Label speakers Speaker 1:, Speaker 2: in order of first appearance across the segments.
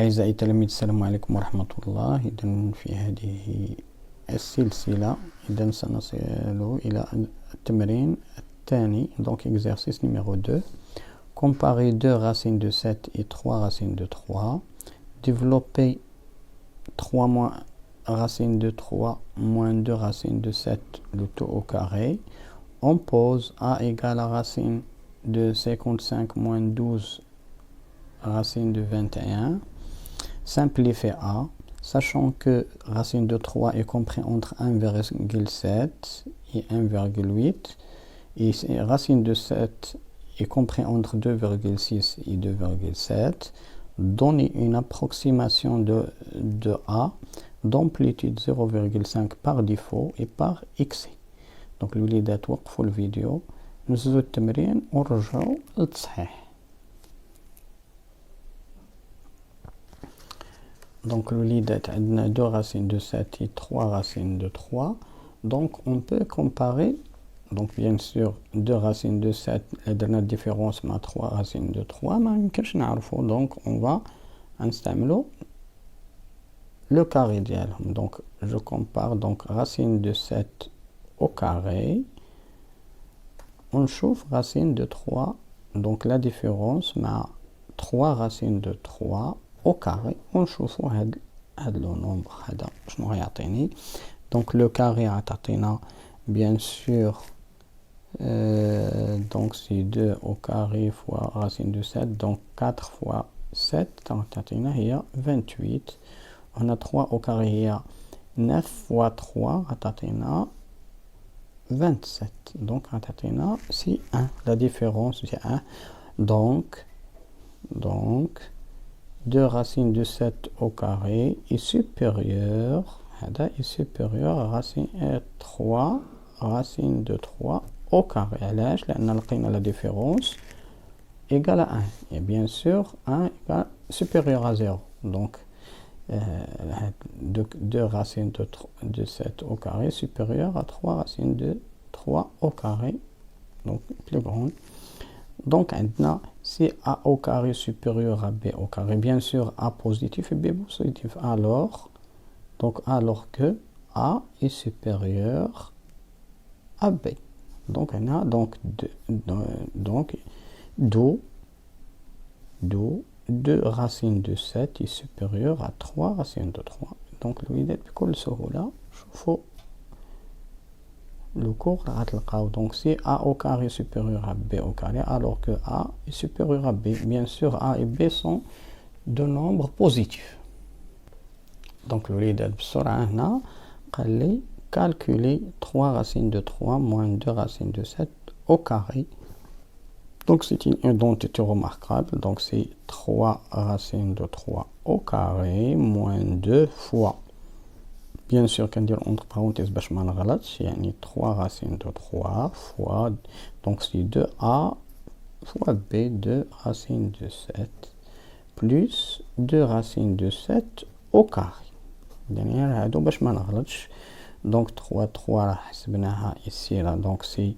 Speaker 1: أعزائي التلاميذ السلام عليكم ورحمة الله. إذن في هذه السلسلة سنصل إلى التمرين الثاني. Donc exercice numéro 2. Comparer 2 racines de 7 et 3 racines de 3. Développer 3 moins racines de 3 moins 2 racines de 7, le tout au carré. On pose A égale à racine de 55 moins 12 racine de 21. Simplifier A, sachant que racine de 3 est compris entre 1,7 et 1,8 et racine de 7 est compris entre 2,6 et 2,7. Donner une approximation de A d'amplitude 0,5 par défaut et par XC. Donc الوليدات وقفوا الفيديو نزلوا التمرين ونرجعوا للتصحيح. Donc الوليدات عندنا 2 racines de 7 et 3 racines de 3. Donc on peut comparer. Donc bien sûr 2 racines de 7 عندنا différence مع 3 racines de 3 ما يمكنش نعرفوا. Donc on va نستعملوا le carré ديالهم. Donc je compare donc racine de 7 au carré. On chauffe racine de 3. Donc la différence مع 3 racines de 3 au carré. On chauffe le nombre هذا شنو غيعطيني. Donc le carré عطينا bien sûr donc c'est 2 au carré fois racine de 7. Donc 4 fois 7 عطينا هي 28. On a 3 au carré هي 9 fois 3 عطينا 27. Donc c'est 1. La différence c'est 1. Donc 2 racines de 7 au carré est supérieur à racine 3 racine de 3 au carré. علاش؟ لأن لقينا la différence égale à 1 et bien sûr 1 égale supérieur à 0. Donc 2 racines de 7 au carré supérieur à 3 racines de 3 au carré, donc plus grande. Donc maintenant si A au carré supérieur à B au carré, bien sûr A positif et B positif, alors que A est supérieur à B. Donc on a d'où 2 racines de 7 est supérieur à 3 racines de 3. Donc الوليدات بكل سهولة شوفوا le cours donc si A au carré est supérieur à B au carré, alors que A est supérieur à B. Bien sûr A et B sont de nombres positifs. Donc الوليدات بسرعة هنا قال لي calculer 3 racines de 3 moins 2 racines de 7 au carré. Donc c'est une identité remarquable. Donc c'est 3 racines de 3 au carré moins 2 fois. Bien sûr كندير entre parenthèses باش ما نغلطش، يعني 3 racines de 3 fois donc c'est 2a fois b 2 racines de 7 plus 2 racines de 7 au carré. يعني هادو باش ما نغلطش. donc 3 راه حسبناها ici là. donc c'est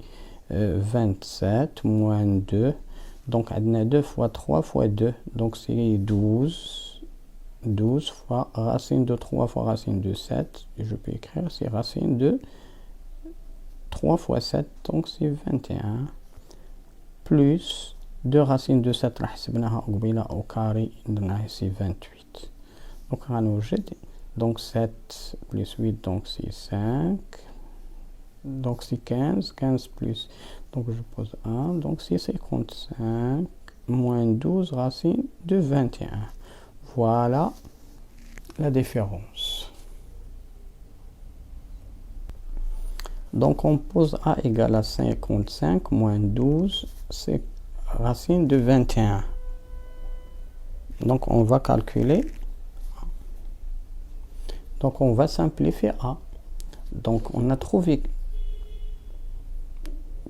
Speaker 1: 27 moins 2. donc عندنا 2 fois 3 fois 2. donc c'est 12 fois racine de 3 fois racine de 7. Et je peux écrire c'est racine de 3 fois 7. donc c'est 21 plus 2 racines de 7 راه حسبناها قبيله au carré درناها c'est 28. donc غنوجد donc 7 plus 8 donc c'est 5. donc c'est 15 plus, donc je pose 1, donc c'est 55 moins 12 racine de 21. Voilà la différence. Donc on pose A égale à 55 moins 12, c'est racine de 21. Donc on va calculer. Donc on va simplifier A. Donc on a trouvé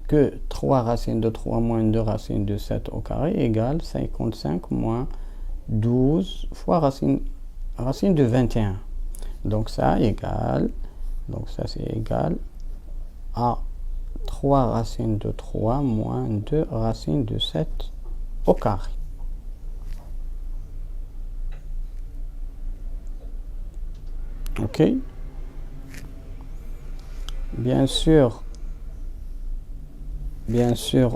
Speaker 1: que 3 racines de 3 moins 2 racines de 7 au carré égale 55 moins 12 fois racine de 21. Donc ça égale, donc ça c'est égal à 3 racines de 3 moins 2 racines de 7 au carré. Ok. Bien sûr,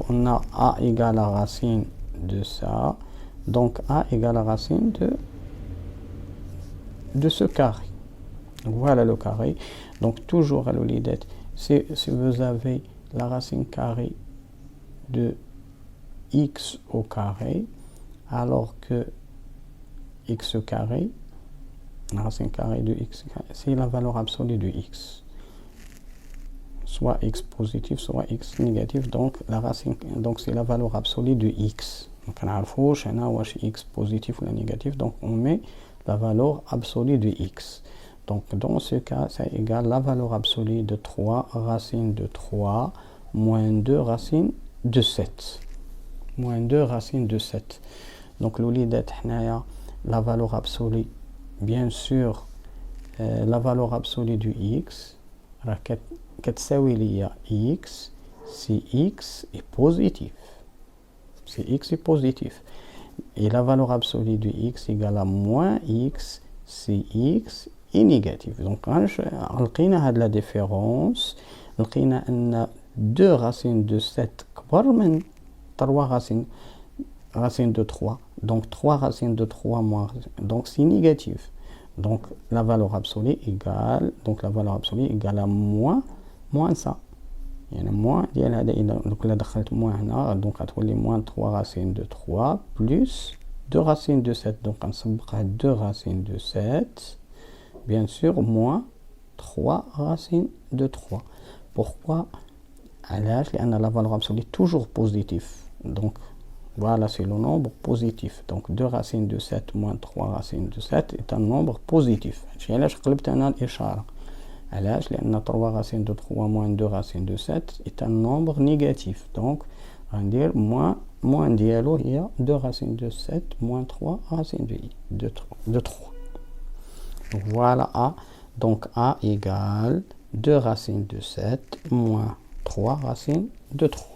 Speaker 1: on a a égale la racine de ça. Donc a égale la racine de ce carré. Voilà le carré. Donc toujours à l'olidette, si vous avez la racine carrée de x au carré, alors que x carré, la racine carrée de x carré, c'est la valeur absolue de x. Soit x positif, soit x négatif. Donc la racine, donc c'est la valeur absolue de x. Donc on a x positif ou négatif. Donc on met la valeur absolue de x. Donc dans ce cas, ça égale la valeur absolue de 3 racine de 3 moins 2 racine de 7. Moins 2 racine de 7. Donc l'olidette, la valeur absolue, bien sûr, la valeur absolue du x, كتساوي ليا x si x est positif. Si x est positif. Et la valeur absolue de x égale à moins x si x est négatif. Donc, لقينا هاد la différence. لقينا أن 2 racines de 7 كبر من 3 racines de 3. Donc, 3 racines de 3 moins. Donc, c'est négatif. Donc, la valeur absolue égale, à moins ça. يعني moins ديال هذا donc là دخلت moins هنا donc غتولي moins 3 racines de 3 plus 2 racines de 7 donc غنسبقها 2 racines de 7 bien sûr moins 3 racines de 3. Pourquoi? علاش؟ لأن la valeur absolue est toujours positif. Donc voilà, c'est le nombre positif. Donc 2 racines de 7 moins 3 racines de 7 est un nombre positif. علاش قلبت أنا الإشارة؟ علاش؟ لأن 3 racines de 3 moins 2 racines de 7 est un nombre négatif. Donc غندير moins ديالو هي 2 racines de 7 moins 3 racines de 3. Donc voilà A. Donc A égale 2 racines de 7 moins 3 racines de 3.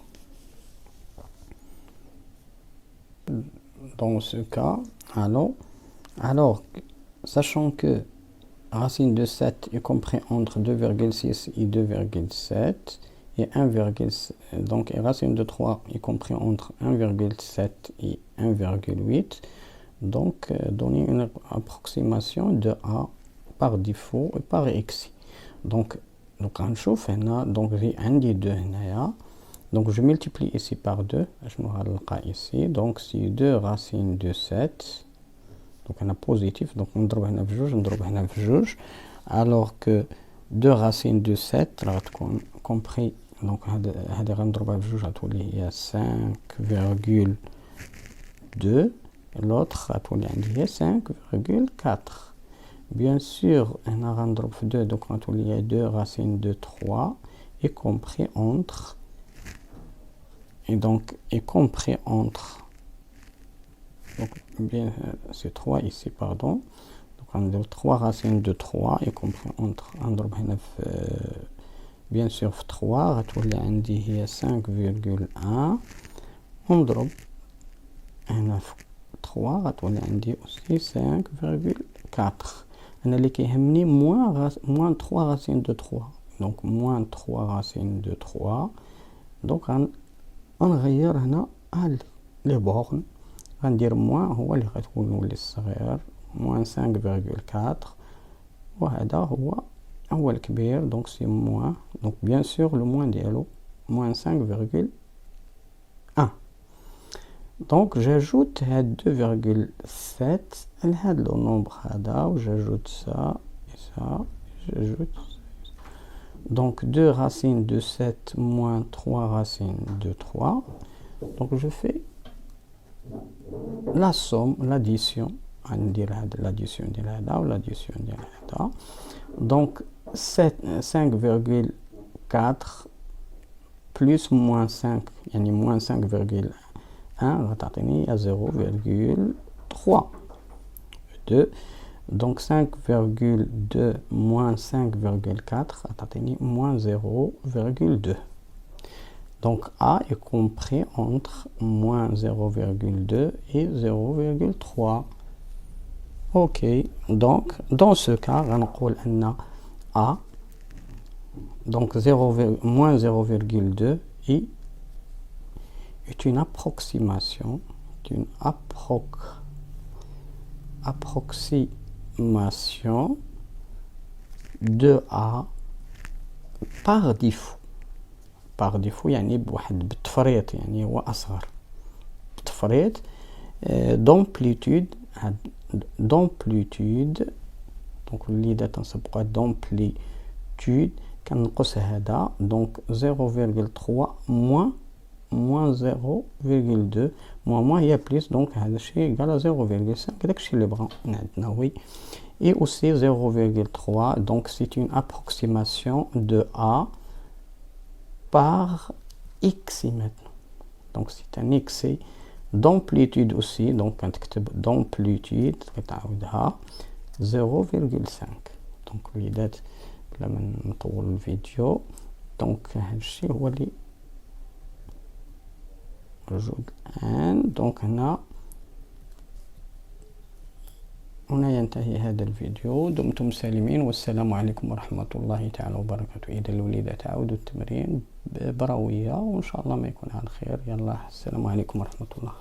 Speaker 1: Dans ce cas, alors sachant que racine de 7 est compris entre 2,6 et 2,7 et 1,7, donc racine de 3 est compris entre 1,7 et 1,8. Donc donner une approximation de A par défaut et par excès. Donc غنشوف هنا donc j'ai عندي 2 هنايا. Donc je multiplie ici par 2, je me غنلقى ici. Donc c'est 2 racines de 7. Donc on a positif, donc on نضرب هنا في جوج نضرب هنا في جوج. Alors que 2 racines de 7 راه تكون compris. Donc هذه غنضربها في جوج غتولي هي 5,2. L'autre غتولي عندي هي 5,4. Bien sûr هنا غنضرب في 2 donc غتولي هي 2 racines de 3 y compris entre. Et donc est compris entre, donc bien c'est 3 ici pardon, donc on a 3 racines de 3 est compris entre, bien sûr 3 غتولي عندي هي 5,1 ونضرب هنا في 3 غتولي عندي aussi 5,4. انا اللي كيهمني moins 3 racines de 3, donc moins 3 racines de 3. donc غنغير هنا لي بورن غندير موان هو اللي غتكون ولي الصغير موان 5,4 وهذا هو الكبير donc c'est moins. donc bien sûr le moins ديالو moins 5,1. donc j'ajoute هاد 2,7 لهاد لو نومبر هذا و j'ajoute ça et ça j'ajoute. Donc 2 racines de 7 moins 3 racines de 3. Donc je fais la somme, l'addition. On dirait l'addition de l'ADA ou l'addition de l'ADA. Donc 5,4 plus moins 5, yani moins 5,1, va t'atteindre à 0,3. 2. Donc 5,2 moins 5,4 a atteint moins 0,2. Donc A est compris entre moins 0,2 et 0,3. Ok, donc dans ce cas غنقول أن A donc moins 0,2 est une approximation approximation de A par défaut. par défaut يعني بواحد بالتفريط يعني هو أصغر بالتفريط d'amplitude donc اللي تنسبقها d'amplitude كنقص هذا donc 0,3 moins 0,2 moins هي بليس donc هذا الشيء égal à 0,5 داك الشيء اللي بغا عندنا وي et aussi 0,3 donc c'est une approximation de A par x maintenant donc c'est un excès d'amplitude aussi donc كنكتب d'amplitude كتعاودها 0,5 donc وليدات بلا ما نطول الفيديو دونك هذا الشيء هو اللي موجود الآن دونك هنا ينتهي هذا الفيديو. دمتم سالمين والسلام عليكم ورحمة الله تعالى وبركاته. إذا الوليدات عاودوا التمرين بروية وإن شاء الله ما يكون على خير. يلا السلام عليكم ورحمة الله.